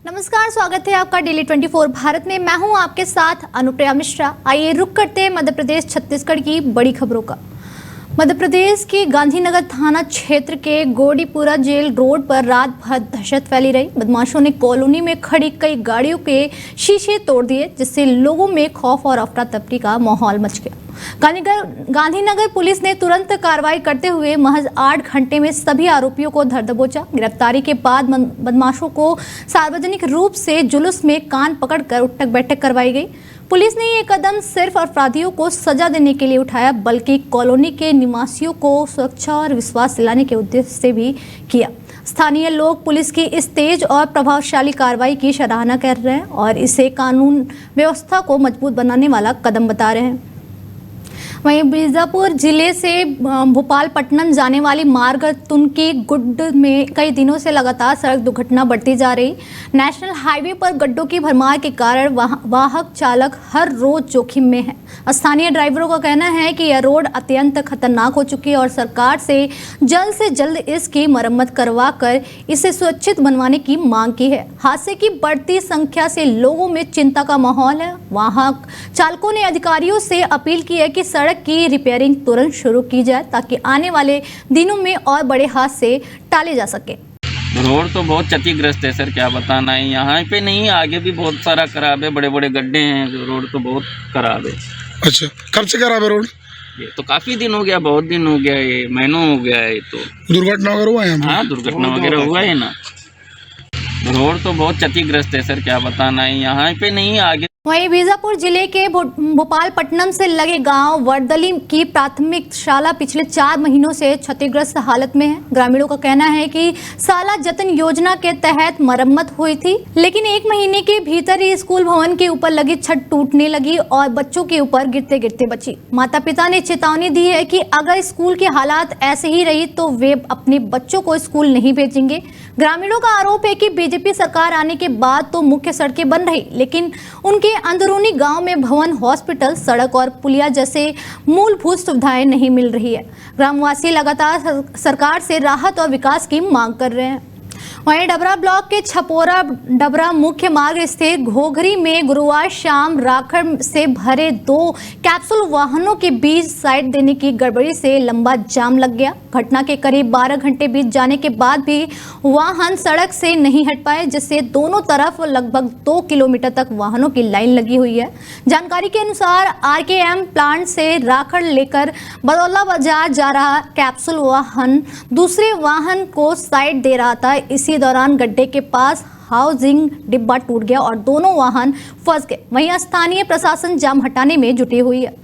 नमस्कार, स्वागत है आपका डेली 24 भारत में। मैं हूं आपके साथ अनुप्रिया मिश्रा। आइए रुक करते हैं मध्य प्रदेश छत्तीसगढ़ की बड़ी खबरों का। मध्य प्रदेश के गांधीनगर थाना क्षेत्र के गोडीपुरा जेल रोड पर रात भर दहशत फैली रही। बदमाशों ने कॉलोनी में खड़ी कई गाड़ियों के शीशे तोड़ दिए, जिससे लोगों में खौफ और अफरा तफरी का माहौल मच गया। गांधीनगर पुलिस ने तुरंत कार्रवाई करते हुए महज 8 घंटे में सभी आरोपियों को धर दबोचा। गिरफ्तारी के बाद बदमाशों को सार्वजनिक रूप से जुलूस में कान पकड़कर उठक बैठक करवाई गई। पुलिस ने ये कदम सिर्फ अपराधियों को सजा देने के लिए उठाया, बल्कि कॉलोनी के निवासियों को सुरक्षा और विश्वास दिलाने के उद्देश्य से भी किया। स्थानीय लोग पुलिस की इस तेज और प्रभावशाली कार्रवाई की सराहना कर रहे हैं और इसे कानून व्यवस्था को मजबूत बनाने वाला कदम बता रहे हैं। वहीं बीजापुर जिले से भोपालपट्टनम जाने वाली मार्ग तुनकी गुड्ड में कई दिनों से लगातार सड़क दुर्घटना बढ़ती जा रही। नेशनल हाईवे पर गड्ढों की भरमार के कारण वाहक चालक हर रोज जोखिम में है। स्थानीय ड्राइवरों का कहना है कि यह रोड अत्यंत खतरनाक हो चुकी है और सरकार से जल्द इसकी मरम्मत करवा कर इसे सुरक्षित बनवाने की मांग की है। हादसे की बढ़ती संख्या से लोगों में चिंता का माहौल है। वाहक चालकों ने अधिकारियों से अपील की है कि सड़क की रिपेयरिंग तुरंत शुरू की जाए, ताकि आने वाले दिनों में और बड़े हादसे टाले जा सके। रोड तो बहुत क्षतिग्रस्त है सर, क्या बताना है। यहाँ पे नहीं, आगे भी बहुत सारा खराब है, बड़े बड़े गड्ढे हैं। रोड तो बहुत खराब है। अच्छा, कब से खराब है रोड? ये तो काफी दिन हो गया, बहुत दिन हो गया, ये महीनों हो गया है। तो दुर्घटना वगैरह हुआ है? हाँ, दुर्घटना वगैरह हुआ है ना। रोड तो बहुत क्षतिग्रस्त है सर, क्या बताना है। यहाँ पे नहीं, आगे। वहीं बीजापुर जिले के भोपालपट्टनम से लगे गांव वर्दली की प्राथमिक शाला पिछले 4 महीनों से क्षतिग्रस्त हालत में है। ग्रामीणों का कहना है कि शाला जतन योजना के तहत मरम्मत हुई थी, लेकिन 1 महीने के भीतर ही स्कूल भवन के ऊपर लगी छत टूटने लगी और बच्चों के ऊपर गिरते गिरते बची। माता पिता ने चेतावनी दी है कि अगर स्कूल की हालात ऐसे ही रही तो वे अपने बच्चों को स्कूल नहीं भेजेंगे। ग्रामीणों का आरोप है कि बीजेपी सरकार आने के बाद तो मुख्य सड़कें बन रही, लेकिन उनके अंदरूनी गांव में भवन, हॉस्पिटल, सड़क और पुलिया जैसे मूलभूत सुविधाएं नहीं मिल रही है। ग्रामवासी लगातार सरकार से राहत और विकास की मांग कर रहे हैं। वहीं डबरा ब्लॉक के छपोरा डबरा मुख्य मार्ग स्थित घोघरी में गुरुवार शाम राखड़ से भरे 2 कैप्सूल वाहनों के बीच साइड देने की गड़बड़ी से लंबा जाम लग गया। घटना के करीब 12 घंटे बीत जाने के बाद भी वाहन सड़क से नहीं हट पाए, जिससे दोनों तरफ लगभग 2 किलोमीटर तक वाहनों की लाइन लगी हुई है। जानकारी के अनुसार RKM प्लांट से राखड़ लेकर बदौला बाजार जा रहा कैप्सूल वाहन दूसरे वाहन को साइड दे रहा था। इसी दौरान गड्ढे के पास हाउसिंग डिब्बा टूट गया और दोनों वाहन फंस गए। वहीं स्थानीय प्रशासन जाम हटाने में जुटी हुई है।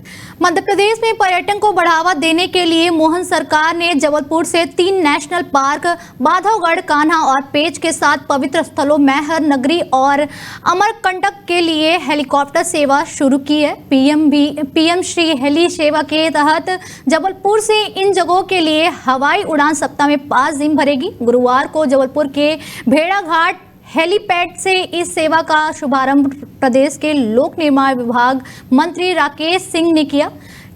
मध्य प्रदेश में पर्यटन को बढ़ावा देने के लिए मोहन सरकार ने जबलपुर से 3 नेशनल पार्क, बांधवगढ़, कान्हा और पेंच के साथ पवित्र स्थलों मैहर नगरी और अमरकंटक के लिए हेलीकॉप्टर सेवा शुरू की है। पीएम श्री हेली सेवा के तहत जबलपुर से इन जगहों के लिए हवाई उड़ान सप्ताह में 5 दिन भरेगी। गुरुवार को जबलपुर के भेड़ाघाट हेलीपैड से इस सेवा का शुभारंभ प्रदेश के लोक निर्माण विभाग मंत्री राकेश सिंह ने किया।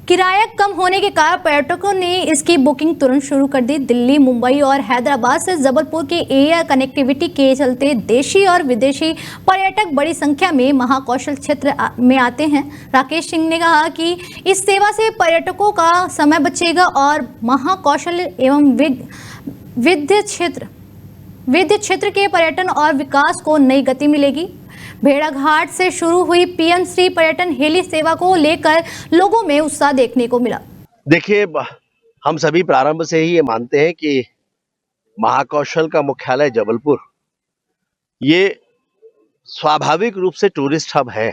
किराया कम होने के कारण पर्यटकों ने इसकी बुकिंग तुरंत शुरू कर दी। दिल्ली, मुंबई और हैदराबाद से जबलपुर के एयर कनेक्टिविटी के चलते देशी और विदेशी पर्यटक बड़ी संख्या में महाकौशल क्षेत्र में आते हैं। राकेश सिंह ने कहा कि इस सेवा से पर्यटकों का समय बचेगा और महाकौशल एवं विद्य क्षेत्र के पर्यटन और विकास को नई गति मिलेगी। भेड़ाघाट से शुरू हुई पीएम श्री पर्यटन हेली सेवा को लेकर लोगों में उत्साह देखने को मिला। देखिए, हम सभी प्रारंभ से ही ये मानते हैं कि महाकौशल का मुख्यालय जबलपुर ये स्वाभाविक रूप से टूरिस्ट हब है।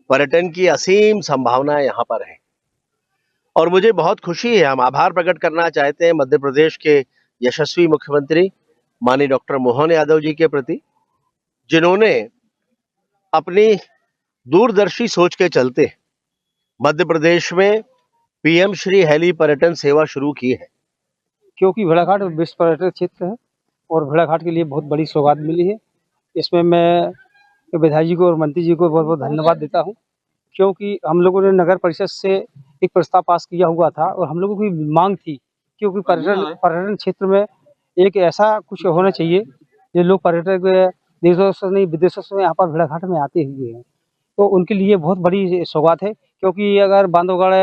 पर्यटन की असीम संभावनाएं यहाँ पर है और मुझे बहुत खुशी है। हम आभार प्रकट करना चाहते हैं मध्य प्रदेश के यशस्वी मुख्यमंत्री माननीय डॉक्टर मोहन यादव जी के प्रति, जिन्होंने अपनी दूरदर्शी सोच के चलते मध्य प्रदेश में पीएम श्री हेली पर्यटन सेवा शुरू की है। क्योंकि भेड़ाघाट विश्व पर्यटन क्षेत्र है और भेड़ाघाट के लिए बहुत बड़ी सौगात मिली है। इसमें मैं विधायक जी को और मंत्री जी को बहुत बहुत धन्यवाद देता हूं, क्योंकि हम लोगों ने नगर परिषद से एक प्रस्ताव पास किया हुआ था और हम लोगों की मांग थी, क्योंकि पर्यटन क्षेत्र में एक ऐसा कुछ होना चाहिए जो लोग पर्यटक देशों से नहीं विदेशों से यहाँ पर भेड़ाघाट में आते हुए हैं। तो उनके लिए बहुत बड़ी सौगात है, क्योंकि अगर बांधवगढ़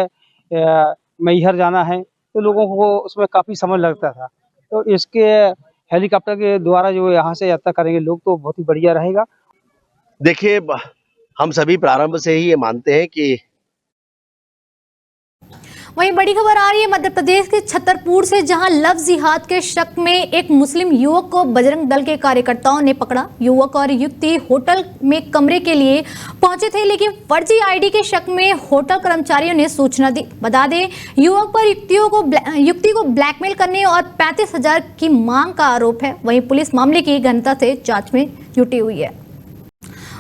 मैहर जाना है तो लोगों को उसमें काफ़ी समय लगता था। तो इसके हेलीकॉप्टर के द्वारा जो यहाँ से यात्रा करेंगे लोग, तो बहुत ही बढ़िया रहेगा। देखिए, हम सभी प्रारंभ से ही ये मानते हैं कि वहीं बड़ी खबर आ रही है मध्य प्रदेश के छतरपुर से, जहां लव जिहाद के शक में एक मुस्लिम युवक को बजरंग दल के कार्यकर्ताओं ने पकड़ा। युवक और युवती होटल में कमरे के लिए पहुंचे थे, लेकिन फर्जी आईडी के शक में होटल कर्मचारियों ने सूचना दी। बता दें, युवक पर युवती को ब्लैकमेल करने और 35,000 की मांग का आरोप है। वहीं पुलिस मामले की गहनता से जांच में जुटी हुई है।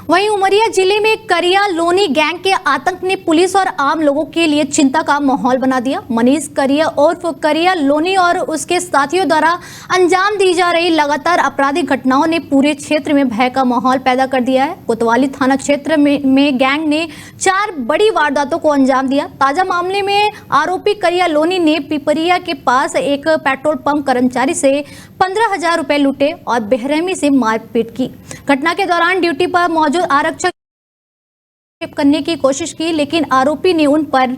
वहीं उमरिया जिले में करिया लोनी गैंग के आतंक ने पुलिस और आम लोगों के लिए चिंता का माहौल बना दिया। मनीष करिया उर्फ करिया लोनी और उसके साथियों द्वारा अंजाम दी जा रही लगातार आपराधिक घटनाओं ने पूरे क्षेत्र में भय का माहौल पैदा कर दिया है। कोतवाली थाना क्षेत्र में गैंग ने 4 बड़ी वारदातों को अंजाम दिया। ताजा मामले में आरोपी करिया लोनी ने पिपरिया के पास एक पेट्रोल पंप कर्मचारी से 15,000 रुपए लूटे और बेरहमी से मारपीट की। घटना के दौरान ड्यूटी पर मौजूद आरक्षक करने की कोशिश की, लेकिन आरोपी ने उन पर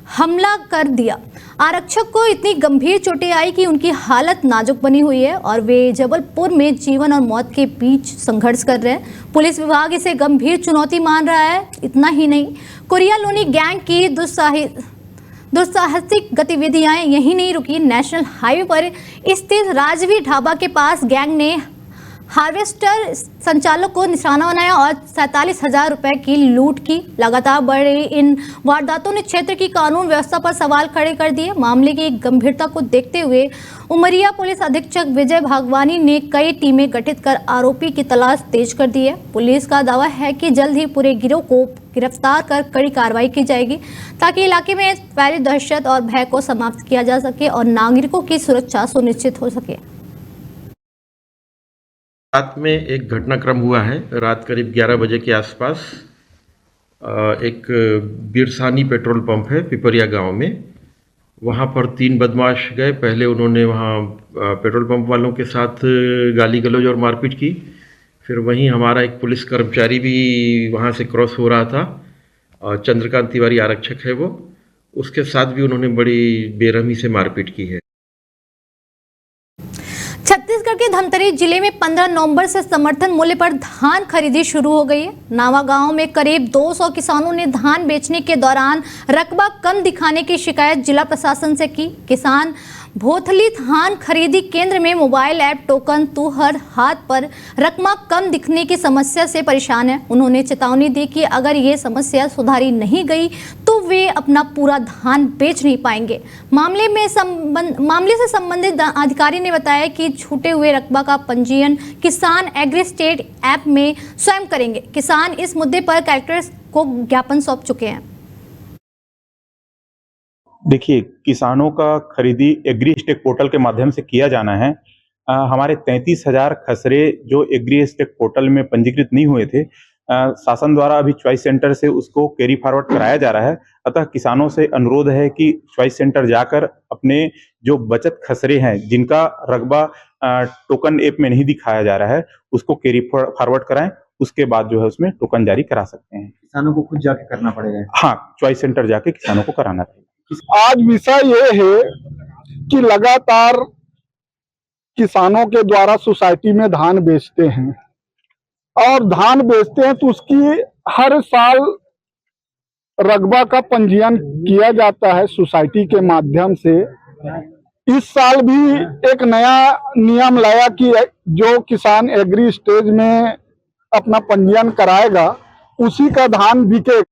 हमला कर दिया। आरक्षक को इतनी गंभीर चोटें आई कि उनकी हालत नाजुक बनी हुई है और वे जबलपुर में जीवन और मौत के बीच संघर्ष कर रहे हैं। पुलिस विभाग इसे गंभीर चुनौती मान रहा है। इतना ही नहीं, करिया लोनी गैंग की दुस्साहसिक गतिविधियां यही नहीं रुकी। नेशनल हाईवे पर स्थित राजवीर ढाबा के पास गैंग ने हार्वेस्टर संचालक को निशाना बनाया और 47,000 रुपए की लूट की। लगातार बढ़ रही इन वारदातों ने क्षेत्र की कानून व्यवस्था पर सवाल खड़े कर दिए। मामले की गंभीरता को देखते हुए उमरिया पुलिस अधीक्षक विजय भागवानी ने कई टीमें गठित कर आरोपी की तलाश तेज कर दी है। पुलिस का दावा है कि जल्द ही पूरे गिरोह को गिरफ्तार कर कड़ी कार्रवाई की जाएगी, ताकि इलाके में फैली दहशत और भय को समाप्त किया जा सके और नागरिकों की सुरक्षा सुनिश्चित हो सके। रात में एक घटनाक्रम हुआ है। रात करीब 11 बजे के आसपास एक बिरसानी पेट्रोल पंप है पिपरिया गांव में, वहां पर 3 बदमाश गए। पहले उन्होंने वहां पेट्रोल पंप वालों के साथ गाली गलौज और मारपीट की। फिर वहीं हमारा एक पुलिस कर्मचारी भी वहां से क्रॉस हो रहा था, चंद्रकांत तिवारी आरक्षक है वो, उसके साथ भी उन्होंने बड़ी बेरहमी से मारपीट की है। छत्तीसगढ़ के धमतरी जिले में 15 नवंबर से समर्थन मूल्य पर धान खरीदी शुरू हो गई है। नावा गांव में करीब 200 किसानों ने धान बेचने के दौरान रकबा कम दिखाने की शिकायत जिला प्रशासन से की। किसान भोथली धान खरीदी केंद्र में मोबाइल ऐप टोकन तुहर हाथ पर रकबा कम दिखने की समस्या से परेशान है। उन्होंने चेतावनी दी कि अगर ये समस्या सुधारी नहीं गई तो वे अपना पूरा धान बेच नहीं पाएंगे। मामले से संबंधित अधिकारी ने बताया कि छूटे हुए रकबा का पंजीयन किसान एग्री स्टेट ऐप में स्वयं करेंगे। किसान इस मुद्दे पर कलेक्टर को ज्ञापन सौंप चुके हैं। देखिए, किसानों का खरीदी एग्री स्टेक पोर्टल के माध्यम से किया जाना है। हमारे 33,000 खसरे जो एग्री स्टेक पोर्टल में पंजीकृत नहीं हुए थे, शासन द्वारा अभी चॉइस सेंटर से उसको कैरी फॉरवर्ड कराया जा रहा है। अतः किसानों से अनुरोध है कि चॉइस सेंटर जाकर अपने जो बचत खसरे हैं जिनका रकबा टोकन ऐप में नहीं दिखाया जा रहा है, उसको कैरी फॉरवर्ड कराएं। उसके बाद जो है उसमें टोकन जारी करा सकते हैं। किसानों को खुद जाके करना पड़ेगा? हाँ, चॉइस सेंटर जाके किसानों को कराना पड़ेगा। आज विषय ये है कि लगातार किसानों के द्वारा सोसाइटी में धान बेचते हैं और धान बेचते हैं तो उसकी हर साल रकबा का पंजीयन किया जाता है सोसाइटी के माध्यम से। इस साल भी एक नया नियम लाया कि जो किसान एग्री स्टेज में अपना पंजीयन कराएगा उसी का धान बिकेगा।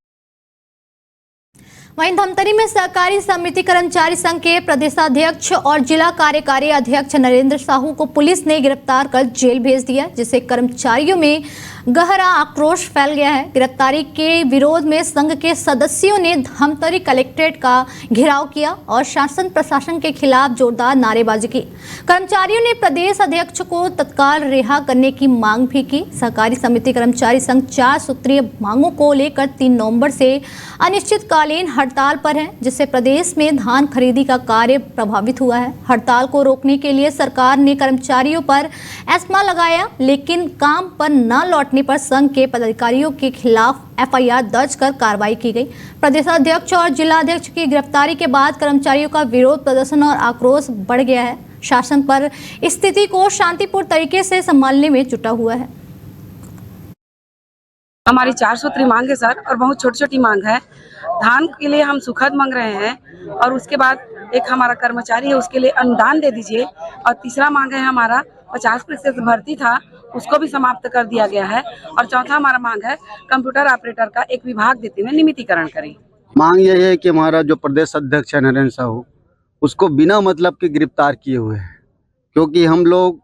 वहीं धमतरी में सहकारी समिति कर्मचारी संघ के प्रदेशाध्यक्ष और जिला कार्यकारी अध्यक्ष नरेंद्र साहू को पुलिस ने गिरफ्तार कर जेल भेज दिया, जिससे कर्मचारियों में गहरा आक्रोश फैल गया है। गिरफ्तारी के विरोध में संघ के सदस्यों ने धमतरी कलेक्ट्रेट का घेराव किया और शासन प्रशासन के खिलाफ जोरदार नारेबाजी की। कर्मचारियों ने प्रदेश अध्यक्ष को तत्काल रिहा करने की मांग भी की। सहकारी समिति कर्मचारी संघ 4 सूत्रीय मांगों को लेकर 3 नवंबर से अनिश्चितकालीन हड़ताल पर हैं, जिससे प्रदेश में धान खरीदी का कार्य प्रभावित हुआ है। हड़ताल को रोकने के लिए सरकार ने कर्मचारियों पर एस्मा लगाया, लेकिन काम पर न लौटने पर संघ के पदाधिकारियों के खिलाफ एफआईआर दर्ज कर कार्रवाई की गई। प्रदेशाध्यक्ष और जिलाध्यक्ष की गिरफ्तारी के बाद कर्मचारियों का विरोध प्रदर्शन और आक्रोश बढ़ गया है। शासन पर स्थिति को शांतिपूर्ण तरीके से संभालने में जुटा हुआ है। हमारी 4 सूत्री मांग है सर, और बहुत छोटी छोटी मांग है। धान के लिए हम सुखद मांग रहे हैं, और उसके बाद एक हमारा कर्मचारी है उसके लिए अनुदान दे दीजिए, और तीसरा मांग है हमारा 50% भर्ती था उसको भी समाप्त कर दिया गया है, और चौथा हमारा मांग है कंप्यूटर ऑपरेटर का एक विभाग देते हुए नियमितीकरण करें। मांग यह है कि हमारा जो प्रदेश अध्यक्ष है नरेंद्र साहू, उसको बिना मतलब के गिरफ्तार किए हुए हैं, क्योंकि हम लोग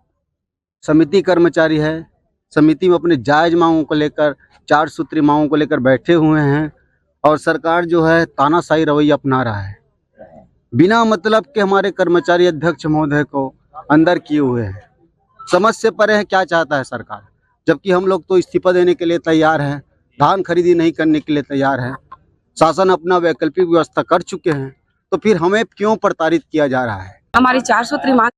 समिति कर्मचारी है, समिति में अपने जायज मांगों को लेकर 4 सूत्री मांगों को लेकर बैठे हुए हैं, और सरकार जो है तानाशाही रवैया अपना रहा है। बिना मतलब के हमारे कर्मचारी अध्यक्ष महोदय को अंदर किए हुए हैं। समझ से परे है क्या चाहता है सरकार, जबकि हम लोग तो इस्तीफा देने के लिए तैयार हैं, धान खरीदी नहीं करने के लिए तैयार हैं। शासन अपना वैकल्पिक व्यवस्था कर चुके हैं, तो फिर हमें क्यों प्रताड़ित किया जा रहा है। हमारी 4 सूत्री मांग।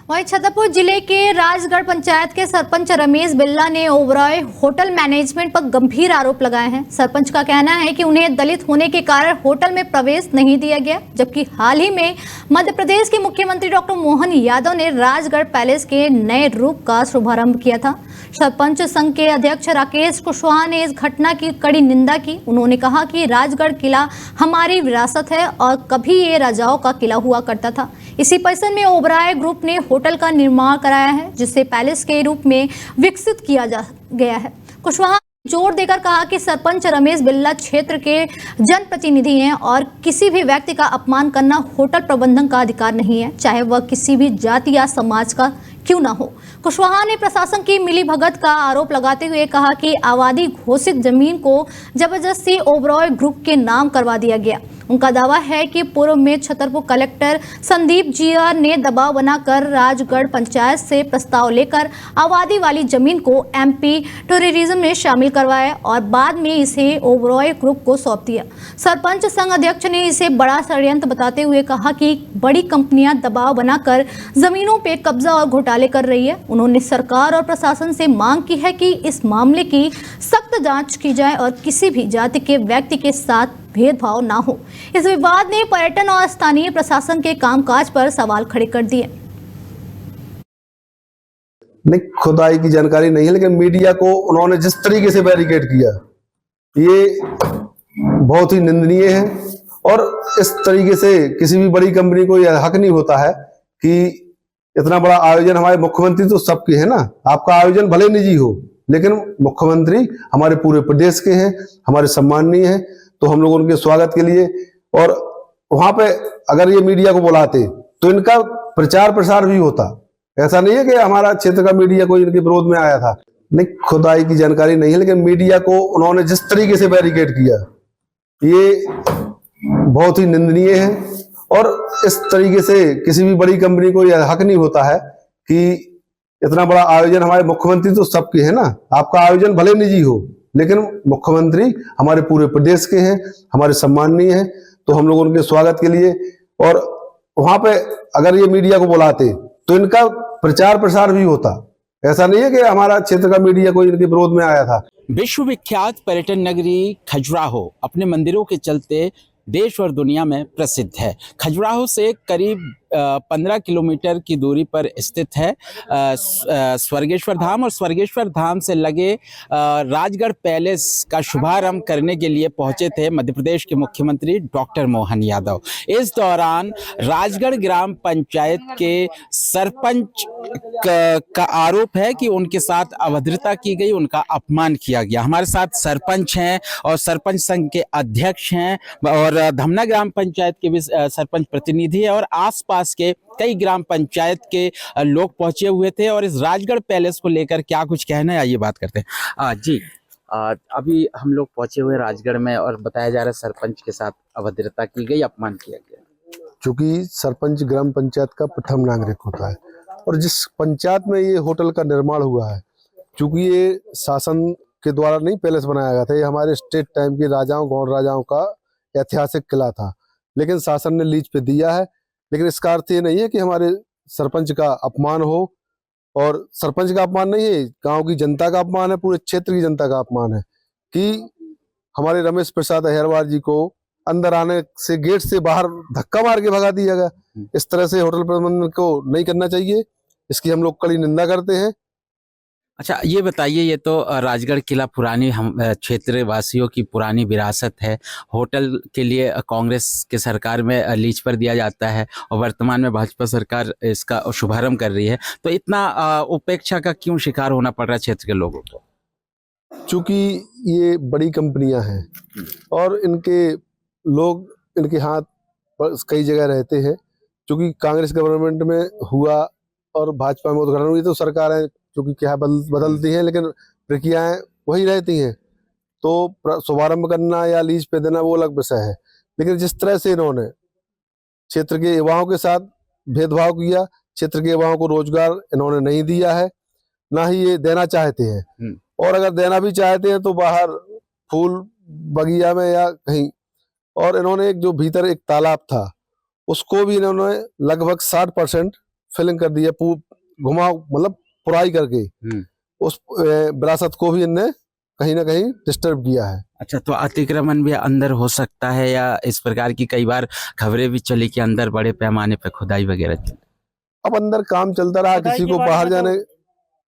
वहीं छतरपुर जिले के राजगढ़ पंचायत के सरपंच रमेश बिल्ला ने ओबरॉय होटल मैनेजमेंट पर गंभीर आरोप लगाए हैं। सरपंच का कहना है कि उन्हें दलित होने के कारण होटल में प्रवेश नहीं दिया गया, जबकि हाल ही में मध्य प्रदेश के मुख्यमंत्री डॉक्टर मोहन यादव ने राजगढ़ पैलेस के नए रूप का शुभारंभ किया था। सरपंच संघ के अध्यक्ष राकेश कुशवाहा ने इस घटना की कड़ी निंदा की। उन्होंने कहा कि राजगढ़ किला हमारी विरासत है और कभी ये राजाओं का किला हुआ करता था। इसी परिसर में ओबरॉय ग्रुप ने होटल का निर्माण कराया है, जिसे पैलेस के रूप में विकसित किया गया है। कुशवाहा जोर देकर कहा कि सरपंच रमेश बिल्ला क्षेत्र के जनप्रतिनिधि हैं और किसी भी व्यक्ति का अपमान करना होटल प्रबंधन का अधिकार नहीं है, चाहे वह किसी भी जाति या समाज का क्यों ना हो। कुशवाहा ने प्रशासन की मिलीभगत का आरोप लगाते हुए कहा कि आबादी घोषित जमीन को जबरदस्ती ओबरॉय ग्रुप के नाम करवा दिया गया। उनका दावा है कि पूर्व में छतरपुर कलेक्टर संदीप जीआर ने दबाव बनाकर राजगढ़ पंचायत से प्रस्ताव लेकर आबादी वाली जमीन को एमपी टूरिज्म में शामिल करवाया और बाद में इसे ओबरॉय ग्रुप को सौंप दिया। सरपंच संघ अध्यक्ष ने इसे बड़ा षड्यंत्र बताते हुए कहा कि बड़ी कंपनियां दबाव बनाकर जमीनों पे कब्जा और घोटाले कर रही है। उन्होंने सरकार और प्रशासन से मांग की है कि इस मामले की सख्त जांच की जाए और किसी भी जाति के व्यक्ति के साथ भेदभाव ना हो। इस विवाद ने पर्यटन और स्थानीय प्रशासन के कामकाज पर सवाल खड़े कर दिए। नहीं, खुदाई की जानकारी नहीं है, लेकिन मीडिया को उन्होंने जिस तरीके से बैरिकेड किया ये बहुत ही निंदनीय है, और इस तरीके से किसी भी बड़ी कंपनी को यह हक नहीं होता है कि इतना बड़ा आयोजन, हमारे मुख्यमंत्री तो सबके है ना, आपका आयोजन भले निजी हो लेकिन मुख्यमंत्री हमारे पूरे प्रदेश के हैं, हमारे सम्माननीय हैं, तो हम लोग उनके स्वागत के लिए, और वहां पे अगर ये मीडिया को बुलाते तो इनका प्रचार प्रसार भी होता। ऐसा नहीं है कि हमारा क्षेत्र का मीडिया कोई इनके विरोध में आया था। नहीं, खुदाई की जानकारी नहीं है, लेकिन मीडिया को उन्होंने जिस तरीके से बैरिकेड किया ये बहुत ही निंदनीय है, और इस तरीके से किसी भी बड़ी कंपनी को यह हक नहीं होता है कि इतना बड़ा आयोजन, हमारे मुख्यमंत्री तो सबके है ना, आपका आयोजन भले निजी हो लेकिन मुख्यमंत्री हमारे पूरे प्रदेश के हैं, हमारे सम्माननीय हैं, तो हम लोग उनके स्वागत के लिए, और वहां पे अगर ये मीडिया को बुलाते तो इनका प्रचार प्रसार भी होता। ऐसा नहीं है कि हमारा क्षेत्र का मीडिया कोई इनके विरोध में आया था। विश्वविख्यात पर्यटन नगरी खजुराहो अपने मंदिरों के चलते देश और दुनिया में प्रसिद्ध है। खजुराहो से करीब 15 किलोमीटर की दूरी पर स्थित है स्वर्गेश्वर धाम, और स्वर्गेश्वर धाम से लगे राजगढ़ पैलेस का शुभारंभ करने के लिए पहुंचे थे मध्य प्रदेश के मुख्यमंत्री डॉक्टर मोहन यादव। इस दौरान राजगढ़ ग्राम पंचायत के सरपंच का आरोप है कि उनके साथ अभद्रता की गई, उनका अपमान किया गया। हमारे साथ सरपंच हैं और सरपंच संघ के अध्यक्ष हैं, और धमना ग्राम पंचायत के भी सरपंच प्रतिनिधि है, और आसपास के कई ग्राम पंचायत के लोग पहुंचे हुए थे। और इस राजगढ़ पैलेस को लेकर क्या कुछ कहना है, आइए बात करते हैं। जी, अभी हम लोग पहुंचे हुए राजगढ़ में, और बताया जा रहा है सरपंच के साथ अभद्रता की गई, अपमान किया गया। चूंकि सरपंच ग्राम पंचायत का प्रथम नागरिक होता है, और जिस पंचायत में ये होटल का निर्माण हुआ है, चूंकि ये शासन के द्वारा नहीं पैलेस बनाया गया था, ये हमारे स्टेट टाइम के राजाओं, गौड़ राजाओं का ऐतिहासिक किला था, लेकिन शासन ने लीज पे दिया है। लेकिन इसका अर्थ ये नहीं है कि हमारे सरपंच का अपमान हो, और सरपंच का अपमान नहीं है, गांव की जनता का अपमान है, पूरे क्षेत्र की जनता का अपमान है कि हमारे रमेश प्रसाद अहिरवार जी को अंदर आने से गेट से बाहर धक्का मार के भगा दिया गया। इस तरह से होटल प्रबंधन को नहीं करना चाहिए, इसकी हम लोग कड़ी निंदा करते हैं। अच्छा, ये बताइए, ये तो राजगढ़ किला पुरानी हम क्षेत्र वासियों की पुरानी विरासत है। होटल के लिए कांग्रेस के सरकार में लीज पर दिया जाता है और वर्तमान में भाजपा सरकार इसका शुभारंभ कर रही है, तो इतना उपेक्षा का क्यों शिकार होना पड़ रहा है क्षेत्र के लोगों को? चूंकि ये बड़ी कंपनियां हैं और इनके लोग इनके हाथ पर कई जगह रहते हैं। चूंकि कांग्रेस गवर्नमेंट में हुआ और भाजपा में उद्घाटन हुई, तो सरकारें चूंकि क्या बदलती हैं, लेकिन प्रक्रियाएं वही रहती हैं। तो शुभारंभ करना या लीज पे देना वो अलग विषय है, लेकिन जिस तरह से इन्होंने क्षेत्र के युवाओं के साथ भेदभाव किया, क्षेत्र के युवाओं को रोजगार इन्होंने नहीं दिया है, ना ही ये देना चाहते हैं। और अगर देना भी चाहते हैं तो बाहर फूल बगिया में या कहीं। और इन्होंने एक जो भीतर एक तालाब था उसको भी इन्होंने लगभग 60% फिलिंग कर दिया, घुमा मतलब पुराई करके उस विरासत को भी इनने कहीं ना कहीं डिस्टर्ब किया है। अच्छा, तो अतिक्रमण भी अंदर हो सकता है, या इस प्रकार की कई बार खबरें भी चली कि अंदर बड़े पैमाने पर खुदाई वगैरह चली? अब अंदर काम चलता रहा, किसी को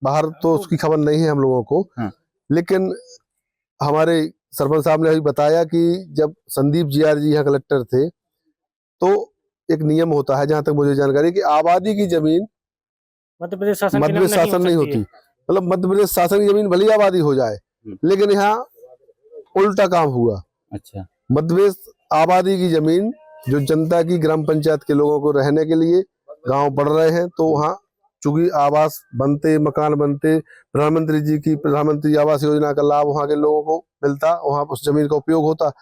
बाहर तो उसकी खबर नहीं है हम लोगों को। लेकिन हमारे सरपंच साहब ने अभी बताया कि जब संदीप जीआर जी यहाँ कलेक्टर थे तो एक नियम होता है, जहां तक मुझे जानकारी, कि आबादी की जमीन मध्य प्रदेश शासन नहीं होती। मतलब मध्य प्रदेश शासन की जमीन भली आबादी हो जाए, लेकिन यहाँ उल्टा काम हुआ। अच्छा, मध्य प्रदेश आबादी की जमीन जो जनता की, ग्राम पंचायत के लोगों को रहने के लिए गांव बढ़ रहे हैं, तो वहाँ चूंकि आवास बनते, मकान बनते, प्रधानमंत्री जी की प्रधानमंत्री आवास योजना का लाभ वहाँ के लोगों को मिलता, वहाँ उस जमीन का उपयोग होता।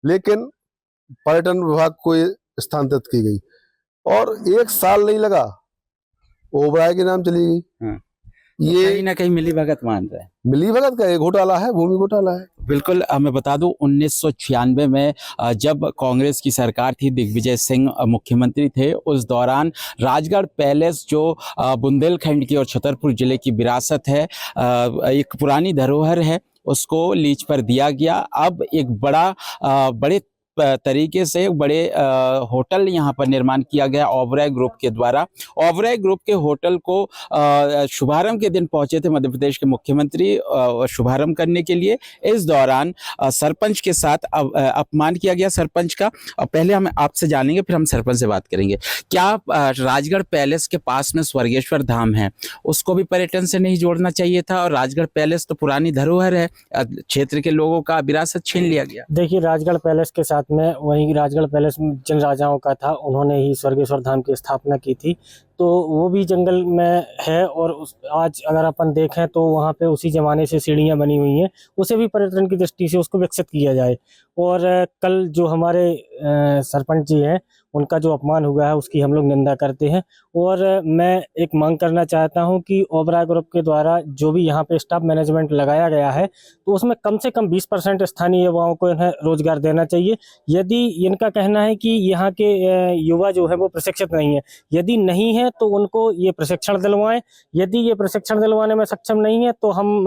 लेकिन पर्यटन विभाग को ये स्थानांतरित की गई और 1 साल नहीं लगा, ओबराय के नाम चली गई। ये कहीं ना कहीं मिली भगत मान रहे हैं। मिली भगत का एक घोटाला है, भूमि घोटाला है। बिल्कुल, मैं बता दूं 1996 में जब कांग्रेस की सरकार थी, दिग्विजय सिंह मुख्यमंत्री थे, उस दौरान राजगढ़ पैलेस जो बुंदेलखंड की और छतरपुर जिले की विरासत है, एक पुरानी धरोहर है, उसको लीज पर दिया गया। अब एक बड़े तरीके से बड़े होटल यहाँ पर निर्माण किया गया ओबराय ग्रुप के द्वारा। ओबराय ग्रुप के होटल को शुभारंभ के दिन पहुंचे थे मध्य प्रदेश के मुख्यमंत्री शुभारंभ करने के लिए। इस दौरान सरपंच के साथ अपमान किया गया सरपंच का। पहले हम आपसे जानेंगे, फिर हम सरपंच से बात करेंगे। क्या राजगढ़ पैलेस के पास में स्वर्गेश्वर धाम है, उसको भी पर्यटन से नहीं जोड़ना चाहिए था? और राजगढ़ पैलेस तो पुरानी धरोहर है, क्षेत्र के लोगों का विरासत छीन लिया गया। देखिए, राजगढ़ पैलेस के साथ में वहीं राजगढ़ पैलेस जिन राजाओं का था, उन्होंने ही स्वर्गेश्वर धाम की स्थापना की थी, तो वो भी जंगल में है। और आज अगर अपन देखें तो वहाँ पे उसी ज़माने से सीढ़ियाँ बनी हुई हैं, उसे भी पर्यटन की दृष्टि से उसको विकसित किया जाए। और कल जो हमारे सरपंच जी हैं, उनका जो अपमान हुआ है उसकी हम लोग निंदा करते हैं। और मैं एक मांग करना चाहता हूं कि ओबराय ग्रुप के द्वारा जो भी यहाँ पे स्टाफ मैनेजमेंट लगाया गया है, तो उसमें कम से कम 20% स्थानीय युवाओं को इन्हें रोजगार देना चाहिए। यदि इनका कहना है कि यहाँ के युवा जो है वो प्रशिक्षित नहीं है, यदि नहीं है तो उनको ये प्रशिक्षण दिलवाएं। यदि ये प्रशिक्षण दिलवाने में सक्षम नहीं है तो हम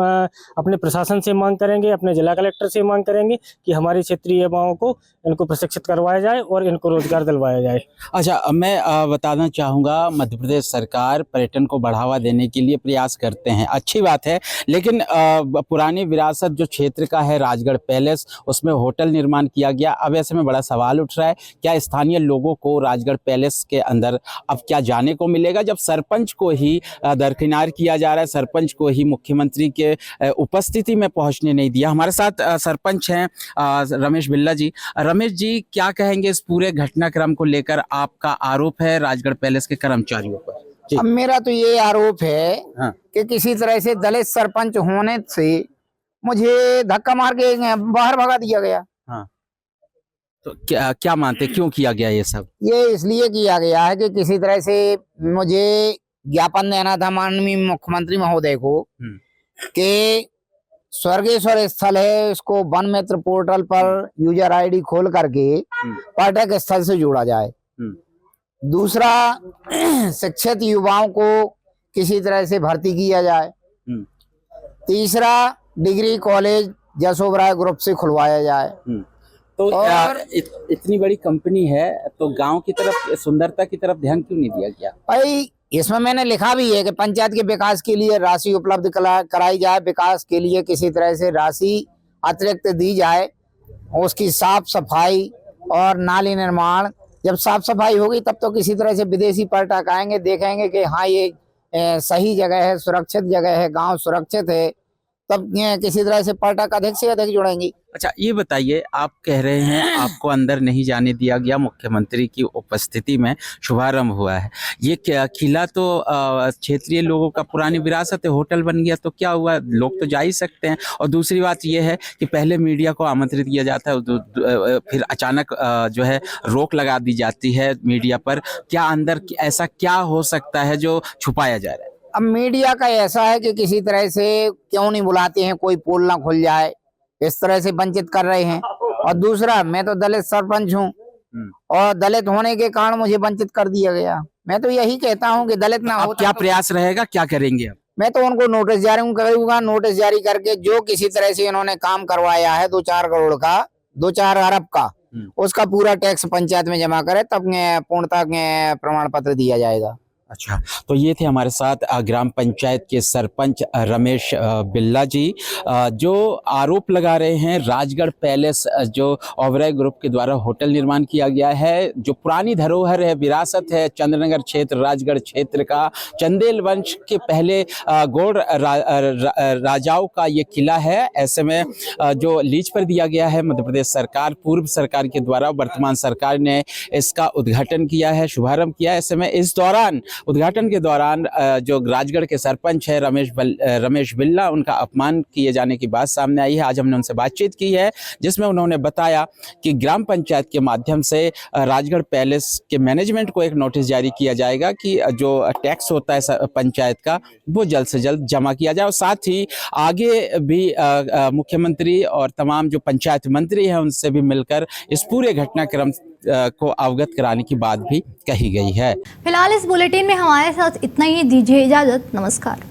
अपने प्रशासन से मांग करेंगे, अपने जिला कलेक्टर से मांग करेंगे कि हमारे क्षेत्रीय युवाओं को इनको प्रशिक्षित करवाया जाए और इनको रोजगार दिलवाया जाए। अच्छा, मैं बताना चाहूँगा, मध्य प्रदेश सरकार पर्यटन को बढ़ावा देने के लिए प्रयास करते हैं, अच्छी बात है, लेकिन पुरानी विरासत जो क्षेत्र का है राजगढ़ पैलेस, उसमें होटल निर्माण किया गया। अब ऐसे में बड़ा सवाल उठ रहा है, क्या स्थानीय लोगों को राजगढ़ पैलेस के अंदर अब क्या जाने को मिलेगा, जब सरपंच को ही दरकिनार किया जा रहा है, सरपंच को ही मुख्यमंत्री के उपस्थिति में पहुँचने नहीं दिया। हमारे साथ सरपंच हैं रमेश बिल्ला जी। रमेश जी, क्या कहेंगे इस पूरे घटनाक्रम को लेकर? आपका आरोप है राजगढ़ पैलेस के कर्मचारियों पर। अब मेरा तो ये आरोप है कि किसी तरह से दलित सरपंच होने से मुझे धक्का मार के बाहर भगा दिया गया। हाँ, तो क्या मानते, क्यों किया गया ये सब? ये इसलिए किया गया है कि किसी तरह से मुझे ज्ञापन देना था माननीय मुख्यमंत्री महोदय को कि स्वर्गेश्वर स्थल है, इसको वन मित्र पोर्टल पर यूजर आईडी खोल करके पर्यटक स्थल से जोड़ा जाए। दूसरा, शिक्षित युवाओं को किसी तरह से भर्ती किया जाए। तीसरा, डिग्री कॉलेज जसोबराय ग्रुप से खुलवाया जाए। तो और इतनी बड़ी कंपनी है तो गांव की तरफ, सुंदरता की तरफ ध्यान क्यों नहीं दिया गया? भाई इसमें मैंने लिखा भी है कि पंचायत के विकास के लिए राशि उपलब्ध कराई जाए, विकास के लिए किसी तरह से राशि अतिरिक्त दी जाए, उसकी साफ सफाई और नाली निर्माण। जब साफ सफाई होगी तब तो किसी तरह से विदेशी पर्यटक आएंगे, देखेंगे कि हाँ ये सही जगह है, सुरक्षित जगह है, गांव सुरक्षित है, तब किसी तरह से पर्यटक अधिक से अधिक जुड़ेंगे। अच्छा, ये बताइए, आप कह रहे हैं आपको अंदर नहीं जाने दिया गया, मुख्यमंत्री की उपस्थिति में शुभारंभ हुआ है। ये क्या किला तो क्षेत्रीय लोगों का पुरानी विरासत है, होटल बन गया तो क्या हुआ, लोग तो जा ही सकते हैं। और दूसरी बात ये है कि पहले मीडिया को आमंत्रित किया जाता है, फिर अचानक जो है रोक लगा दी जाती है मीडिया पर। क्या अंदर ऐसा क्या हो सकता है जो छुपाया जा रहा है? अब मीडिया का ऐसा है कि किसी तरह से क्यों नहीं बुलाते हैं, कोई पोल ना खुल जाए, इस तरह से वंचित कर रहे हैं। और दूसरा, मैं तो दलित सरपंच हूँ और दलित होने के कारण मुझे वंचित कर दिया गया। मैं तो यही कहता हूँ कि दलित ना हो। क्या प्रयास रहेगा, क्या करेंगे आप? मैं तो उनको नोटिस जारी करूंगा, नोटिस जारी करके जो किसी तरह से इन्होंने काम करवाया है 2-4 करोड़ का, 2-4 अरब का, उसका पूरा टैक्स पंचायत में जमा करे, तब पूर्णता प्रमाण पत्र दिया जाएगा। अच्छा, तो ये थे हमारे साथ ग्राम पंचायत के सरपंच रमेश बिल्ला जी, जो आरोप लगा रहे हैं राजगढ़ पैलेस जो ओबराय ग्रुप के द्वारा होटल निर्माण किया गया है, जो पुरानी धरोहर है, विरासत है चंद्रनगर क्षेत्र, राजगढ़ क्षेत्र का। चंदेल वंश के पहले गौड़ राजाओं का ये किला है। ऐसे में जो लीज पर दिया गया है मध्य प्रदेश सरकार, पूर्व सरकार के द्वारा, वर्तमान सरकार ने इसका उद्घाटन किया है, शुभारंभ किया है। ऐसे में इस दौरान, उद्घाटन के दौरान जो राजगढ़ के सरपंच है रमेश बिल्ला, उनका अपमान किए जाने की बात सामने आई है। आज हमने उनसे बातचीत की है, जिसमें उन्होंने बताया कि ग्राम पंचायत के माध्यम से राजगढ़ पैलेस के मैनेजमेंट को एक नोटिस जारी किया जाएगा कि जो टैक्स होता है पंचायत का, वो जल्द से जल्द जमा किया जाए। और साथ ही आगे भी मुख्यमंत्री और तमाम जो पंचायत मंत्री हैं उनसे भी मिलकर इस पूरे घटनाक्रम को अवगत कराने की बात भी कही गई है। फिलहाल इस बुलेटिन में हमारे साथ इतना ही, दीजिए इजाजत, नमस्कार।